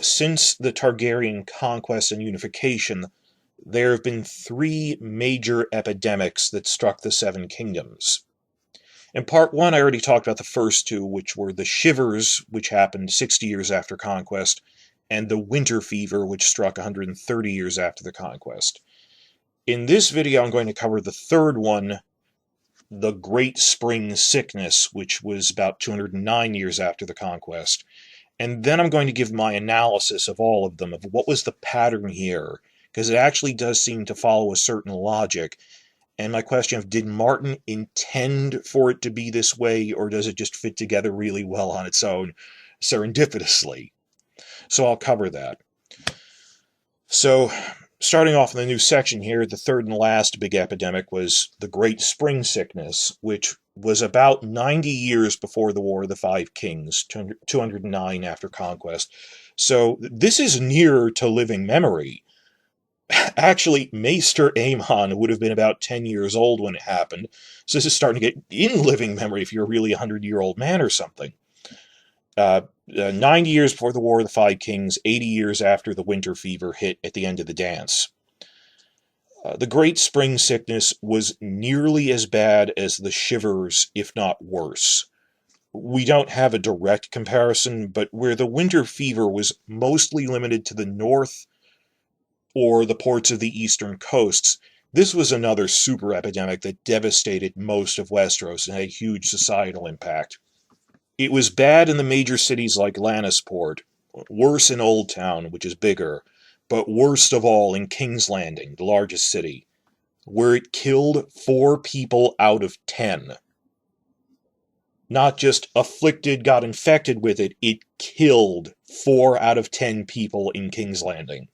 Since the Targaryen conquest and unification, there have been three major epidemics that struck the Seven Kingdoms. In part one, I already talked about the first two, which were the Shivers, which happened 60 years after conquest, and the Winter Fever, which struck 130 years after the conquest. In this video, I'm going to cover the third one, the Great Spring Sickness, which was about 209 years after the conquest. And then I'm going to give my analysis of all of them, of what was the pattern here, because it actually does seem to follow a certain logic. And my question of, did Martin intend for it to be this way, or does it just fit together really well on its own, serendipitously? So I'll cover that. So, starting off in the new section here, the third and last big epidemic was the Great Spring Sickness, which was about 90 years before the War of the Five Kings, 209 after conquest. So this is nearer to living memory. Actually, Maester Aemon would have been about 10 years old when it happened, so this is starting to get in living memory if you're really a 100-year-old man or something. 90 years before the War of the Five Kings, 80 years after the Winter Fever hit at the end of the dance. The Great Spring Sickness was nearly as bad as the Shivers, if not worse. We don't have a direct comparison, but where the Winter Fever was mostly limited to the north or the ports of the eastern coasts, this was another super epidemic that devastated most of Westeros and had a huge societal impact. It was bad in the major cities like Lannisport, worse in Old Town, which is bigger, but worst of all in King's Landing, the largest city, where it killed 4 people out of 10. Not just afflicted, got infected with it, it killed 4 out of 10 people in King's Landing.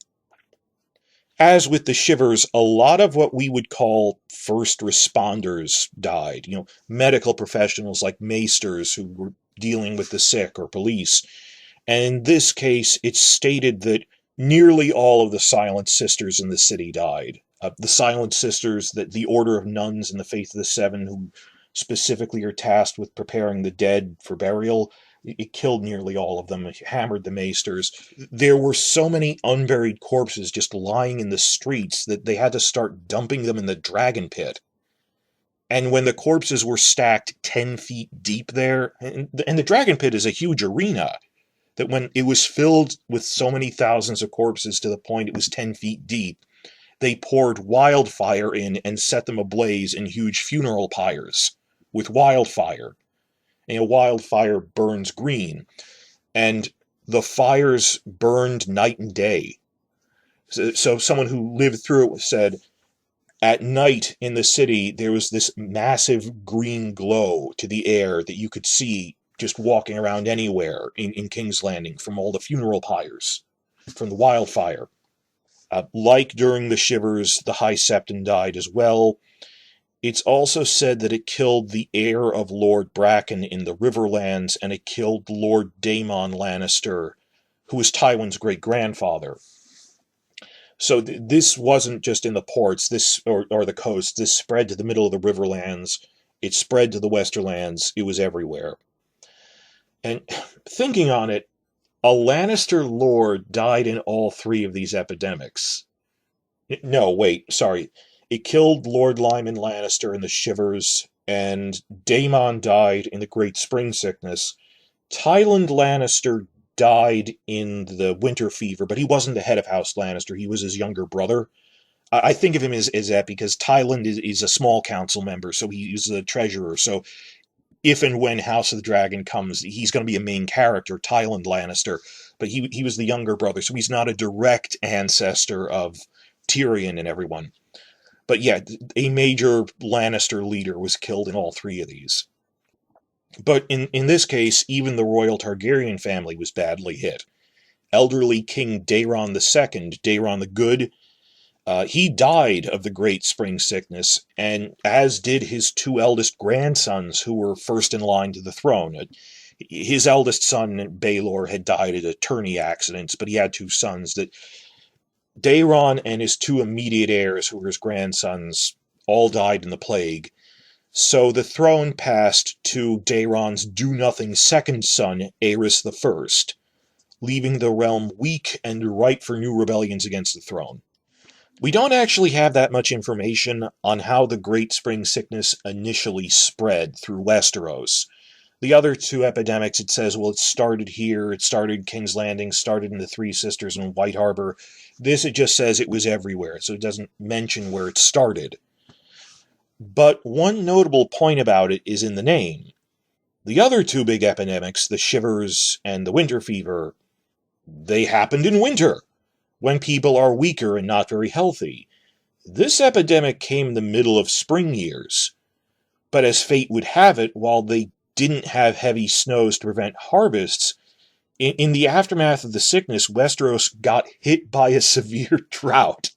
As with the Shivers, a lot of what we would call first responders died. Medical professionals like maesters who were dealing with the sick, or police. And in this case, it's stated that nearly all of the Silent Sisters in the city died. The Silent Sisters, the Order of Nuns in the Faith of the Seven, who specifically are tasked with preparing the dead for burial, it killed nearly all of them. It hammered the maesters. There were so many unburied corpses just lying in the streets that they had to start dumping them in the dragon pit. And when the corpses were stacked 10 feet deep there, and the dragon pit is a huge arena, that when it was filled with so many thousands of corpses to the point it was 10 feet deep, they poured wildfire in and set them ablaze in huge funeral pyres with wildfire. And wildfire burns green, and the fires burned night and day. So someone who lived through it said, at night in the city, there was this massive green glow to the air that you could see just walking around anywhere in King's Landing from all the funeral pyres, from the wildfire. Like during the Shivers, the High Septon died as well. It's also said that it killed the heir of Lord Bracken in the Riverlands, and it killed Lord Daemon Lannister, who was Tywin's great-grandfather. So this wasn't just in the ports, or the coast. This spread to the middle of the Riverlands. It spread to the Westerlands. It was everywhere. And thinking on it, a Lannister lord died in all 3 of these epidemics. No, wait, sorry. It killed Lord Lyman Lannister in the Shivers, and Daemon died in the Great Spring Sickness. Tyland Lannister died in the Winter Fever, but he wasn't the head of House Lannister. He was his younger brother. I think of him as that because Tyland is a small council member, so he's the treasurer. So if and when House of the Dragon comes, he's going to be a main character, Tyland Lannister. But he was the younger brother, so he's not a direct ancestor of Tyrion and everyone. But yeah, a major Lannister leader was killed in all 3 of these. But in this case, even the royal Targaryen family was badly hit. Elderly King Daeron II, Daeron the Good, he died of the Great Spring Sickness, and as did his 2 eldest grandsons, who were first in line to the throne. His eldest son, Baelor, had died at attorney accidents, but he had 2 sons. That Daeron and his 2 immediate heirs, who were his grandsons, all died in the plague. So the throne passed to Daeron's do-nothing second son, Aerys I, leaving the realm weak and ripe for new rebellions against the throne. We don't actually have that much information on how the Great Spring Sickness initially spread through Westeros. The other two epidemics, it says, well, it started here, it started King's Landing, started in the Three Sisters and White Harbor. This, it just says it was everywhere, so it doesn't mention where it started. But one notable point about it is in the name. The other two big epidemics, the shivers and the winter fever, they happened in winter, when people are weaker and not very healthy. This epidemic came in the middle of spring years. But as fate would have it, while they didn't have heavy snows to prevent harvests, in the aftermath of the sickness, Westeros got hit by a severe drought.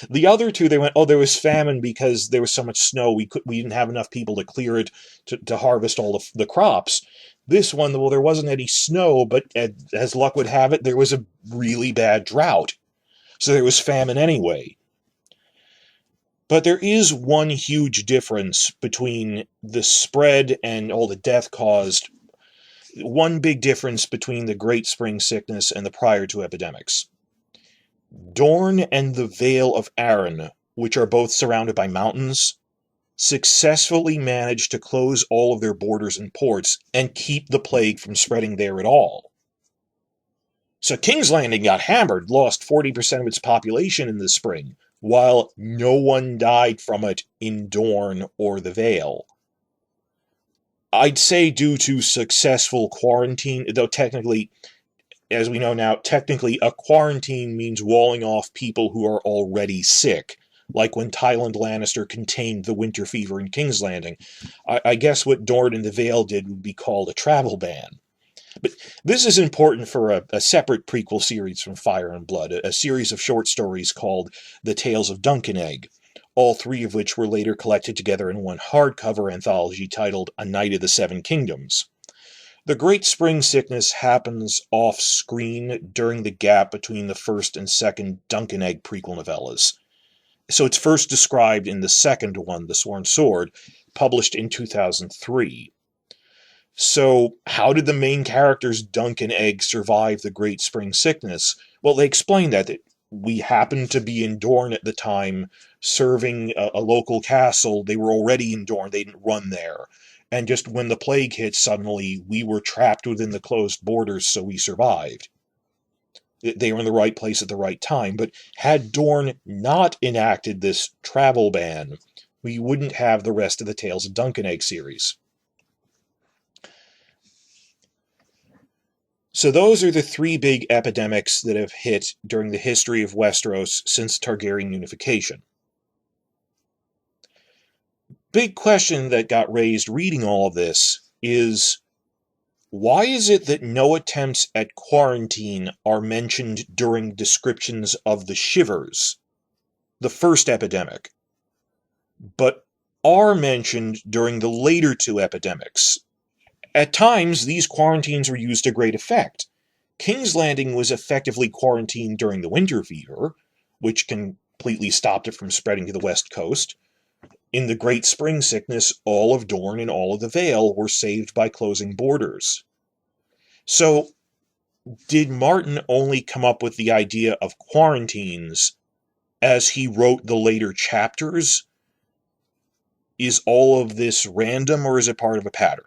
The other two, they went, oh, there was famine because there was so much snow, we didn't have enough people to clear it to harvest all the crops. This one, well, there wasn't any snow, but as luck would have it, there was a really bad drought. So there was famine anyway. But there is one huge difference between the spread and all the death caused. One big difference between the Great Spring Sickness and the prior two epidemics. Dorne and the Vale of Arryn, which are both surrounded by mountains, successfully managed to close all of their borders and ports and keep the plague from spreading there at all. So King's Landing got hammered, lost 40% of its population in the spring, while no one died from it in Dorne or the Vale. I'd say due to successful quarantine, though technically, as we know now, technically a quarantine means walling off people who are already sick, like when Tywin Lannister contained the winter fever in King's Landing. I guess what Dorne and the Vale did would be called a travel ban. But this is important for a separate prequel series from Fire and Blood, a series of short stories called The Tales of Dunk and Egg, all three of which were later collected together in one hardcover anthology titled A Night of the Seven Kingdoms. The Great Spring Sickness happens off-screen during the gap between the first and second Dunk and Egg prequel novellas. So it's first described in the second one, The Sworn Sword, published in 2003. So, how did the main characters Dunk and Egg survive the Great Spring Sickness? Well, they explain that we happened to be in Dorne at the time, serving a local castle. They were already in Dorne, they didn't run there. And just when the plague hit suddenly, we were trapped within the closed borders, so we survived. They were in the right place at the right time. But had Dorne not enacted this travel ban, we wouldn't have the rest of the Tales of Dunk and Egg series. So those are the three big epidemics that have hit during the history of Westeros since Targaryen unification. Big question that got raised reading all of this is, why is it that no attempts at quarantine are mentioned during descriptions of the shivers, the first epidemic, but are mentioned during the later two epidemics? At times, these quarantines were used to great effect. King's Landing was effectively quarantined during the winter fever, which completely stopped it from spreading to the west coast. In the Great Spring Sickness, all of Dorne and all of the Vale were saved by closing borders. So, did Martin only come up with the idea of quarantines as he wrote the later chapters? Is all of this random, or is it part of a pattern?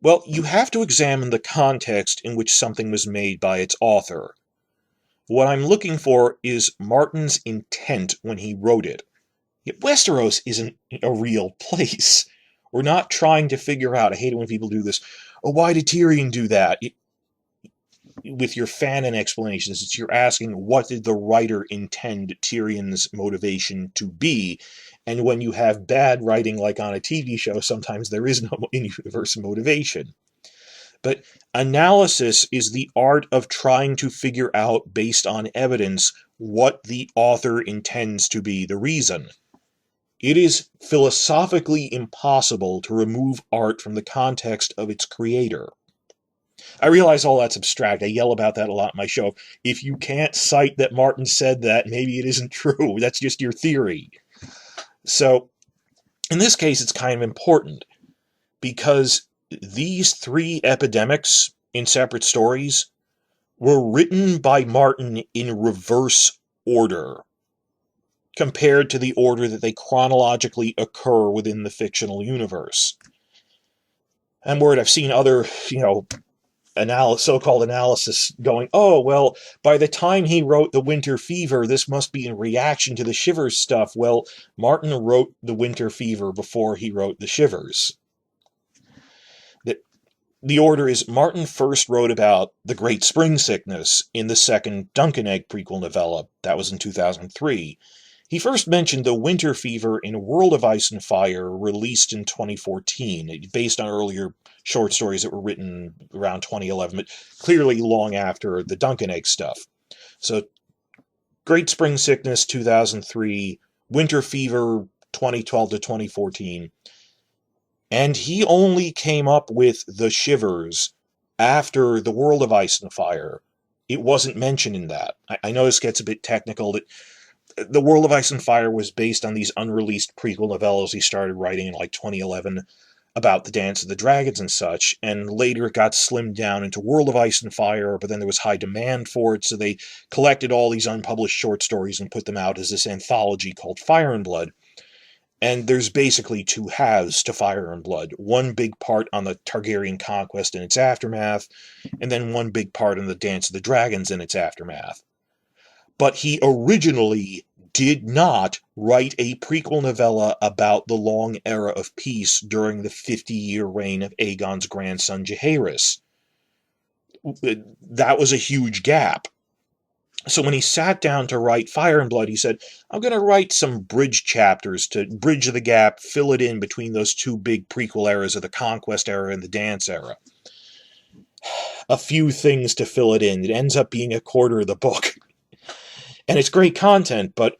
Well, you have to examine the context in which something was made by its author. What I'm looking for is Martin's intent when he wrote it. Yet Westeros isn't a real place. We're not trying to figure out, I hate it when people do this, oh, why did Tyrion do that? With your fanon explanations, it's you're asking, what did the writer intend Tyrion's motivation to be? And when you have bad writing, like on a TV show, sometimes there is no in-universe motivation. But analysis is the art of trying to figure out, based on evidence, what the author intends to be the reason. It is philosophically impossible to remove art from the context of its creator. I realize all that's abstract. I yell about that a lot in my show. If you can't cite that Martin said that, maybe it isn't true. That's just your theory. So, in this case, it's kind of important, because these three epidemics in separate stories were written by Martin in reverse order compared to the order that they chronologically occur within the fictional universe. I'm worried I've seen other, so-called analysis going, oh, well, by the time he wrote The Winter Fever, this must be in reaction to the Shivers stuff. Well, Martin wrote The Winter Fever before he wrote The Shivers. The order is Martin first wrote about the Great Spring Sickness in the second Duncan Egg prequel novella. That was in 2003. He first mentioned the winter fever in World of Ice and Fire, released in 2014, based on earlier short stories that were written around 2011, but clearly long after the Duncan Egg stuff. So, Great Spring Sickness, 2003, Winter Fever, 2012 to 2014. And he only came up with the Shivers after the World of Ice and Fire. It wasn't mentioned in that. I know this gets a bit technical, that the World of Ice and Fire was based on these unreleased prequel novellas he started writing in like 2011 about the Dance of the Dragons and such, and later it got slimmed down into World of Ice and Fire, but then there was high demand for it, so they collected all these unpublished short stories and put them out as this anthology called Fire and Blood. And there's basically two halves to Fire and Blood. One big part on the Targaryen conquest and its aftermath, and then one big part on the Dance of the Dragons and its aftermath. But he originally did not write a prequel novella about the long era of peace during the 50-year reign of Aegon's grandson Jaehaerys. That was a huge gap. So when he sat down to write Fire and Blood, he said, I'm going to write some bridge chapters to bridge the gap, fill it in between those two big prequel eras of the Conquest era and the Dance era. A few things to fill it in. It ends up being a quarter of the book. And it's great content, but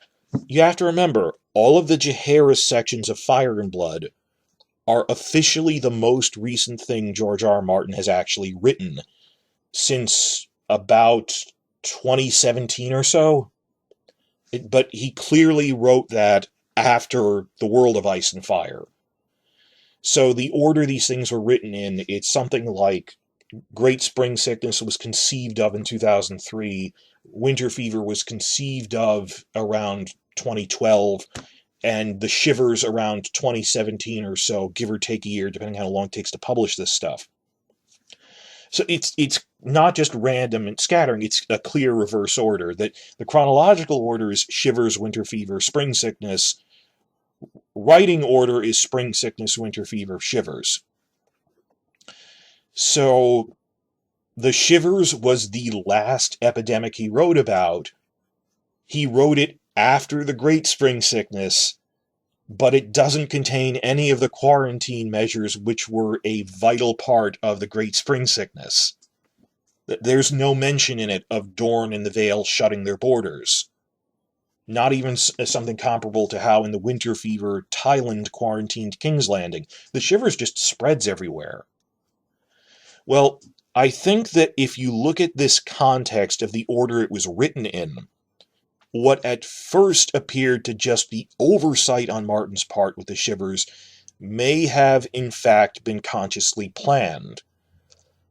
you have to remember, all of the Jaehaerys sections of Fire and Blood are officially the most recent thing George R. R. Martin has actually written since about 2017 or so. But he clearly wrote that after the World of Ice and Fire. So the order these things were written in, it's something like Great Spring Sickness was conceived of in 2003, Winter Fever was conceived of around 2012, and The Shivers around 2017 or so, give or take a year, depending on how long it takes to publish this stuff. So it's not just random and scattering, it's a clear reverse order. That the chronological order is Shivers, Winter Fever, Spring Sickness. Writing order is Spring Sickness, Winter Fever, Shivers. So the Shivers was the last epidemic he wrote about. He wrote it after the Great Spring Sickness, but it doesn't contain any of the quarantine measures which were a vital part of the Great Spring Sickness. There's no mention in it of Dorne and the Vale shutting their borders. Not even something comparable to how in the Winter Fever, Thailand quarantined King's Landing. The Shivers just spreads everywhere. Well, I think that if you look at this context of the order it was written in, what at first appeared to just be oversight on Martin's part with the Shivers may have in fact been consciously planned.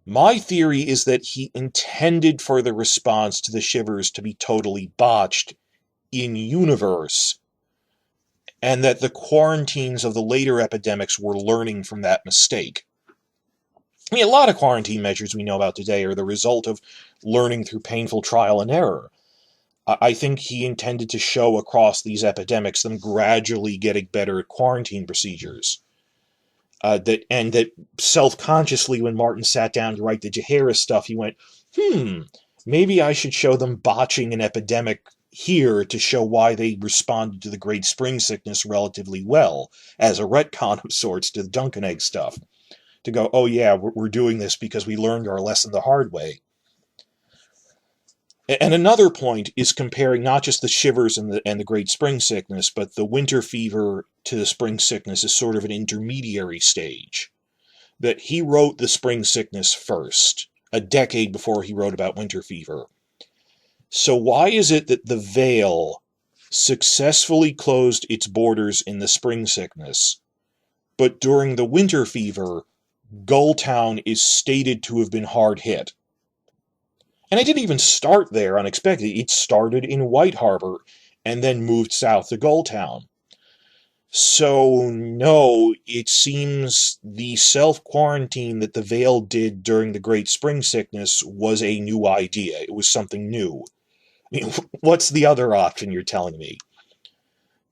My theory is that he intended for the response to the Shivers to be totally botched in universe, and that the quarantines of the later epidemics were learning from that mistake. I mean, a lot of quarantine measures we know about today are the result of learning through painful trial and error. I think he intended to show across these epidemics them gradually getting better at quarantine procedures. That self-consciously, when Martin sat down to write the Jaehaerys stuff, he went, maybe I should show them botching an epidemic here to show why they responded to the Great Spring Sickness relatively well, as a retcon of sorts to the Duncan Egg stuff. To go, oh yeah, we're doing this because we learned our lesson the hard way. And another point is comparing not just the Shivers and the Great Spring Sickness, but the Winter Fever to the Spring Sickness is sort of an intermediary stage. That he wrote the Spring Sickness first, a decade before he wrote about Winter Fever. So why is it that the Vale successfully closed its borders in the Spring Sickness, but during the Winter Fever Gulltown is stated to have been hard hit. And it didn't even start there unexpectedly. It started in White Harbor and then moved south to Gulltown. So, no, it seems the self-quarantine that the Vale did during the Great Spring Sickness was a new idea. It was something new. I mean, what's the other option you're telling me?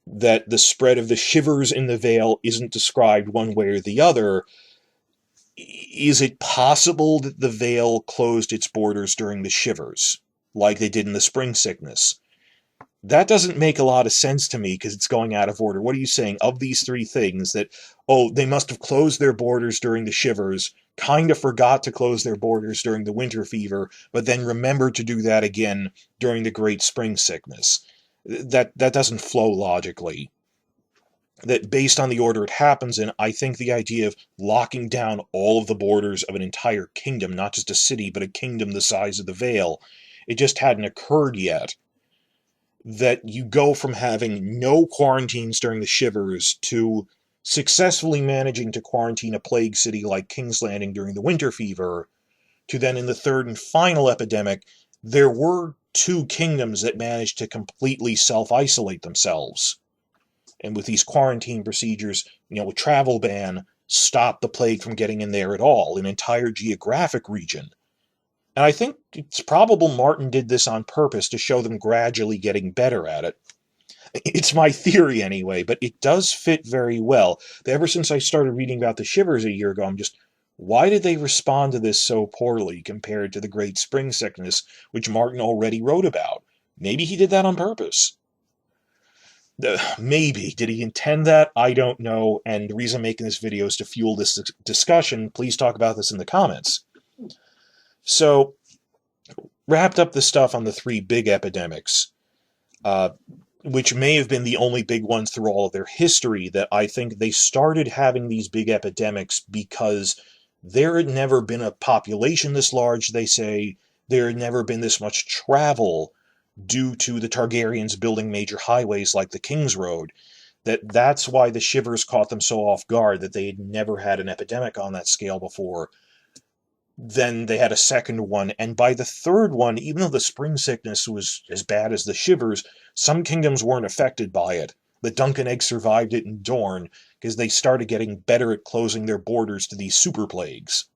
That the spread of the shivers in the Vale isn't described one way or the other. Is it possible that the Vale closed its borders during the shivers, like they did in the Spring Sickness? That doesn't make a lot of sense to me because it's going out of order. What are you saying? Of these three things, that, oh, they must have closed their borders during the shivers, kind of forgot to close their borders during the winter fever, but then remembered to do that again during the Great Spring Sickness. That doesn't flow logically. That based on the order it happens in, I think the idea of locking down all of the borders of an entire kingdom, not just a city, but a kingdom the size of the Vale, it just hadn't occurred yet. That you go from having no quarantines during the shivers to successfully managing to quarantine a plague city like King's Landing during the winter fever, to then in the third and final epidemic, there were two kingdoms that managed to completely self-isolate themselves. And with these quarantine procedures, a travel ban, stop the plague from getting in there at all, an entire geographic region. And I think it's probable Martin did this on purpose to show them gradually getting better at it. It's my theory anyway, but it does fit very well. Ever since I started reading about the shivers a year ago, I'm just, why did they respond to this so poorly compared to the Great Spring Sickness, which Martin already wrote about? Maybe he did that on purpose. Maybe. Did he intend that? I don't know, and the reason I'm making this video is to fuel this discussion. Please talk about this in the comments. So, wrapped up the stuff on the three big epidemics, which may have been the only big ones through all of their history, that I think they started having these big epidemics because there had never been a population this large, they say. There had never been this much travel due to the Targaryens building major highways like the King's Road. That's why the shivers caught them so off guard, that they had never had an epidemic on that scale before. Then they had a second one, and by the third one, even though the spring sickness was as bad as the shivers, some kingdoms weren't affected by it. The Dunk and Egg survived it in Dorne, because they started getting better at closing their borders to these super plagues.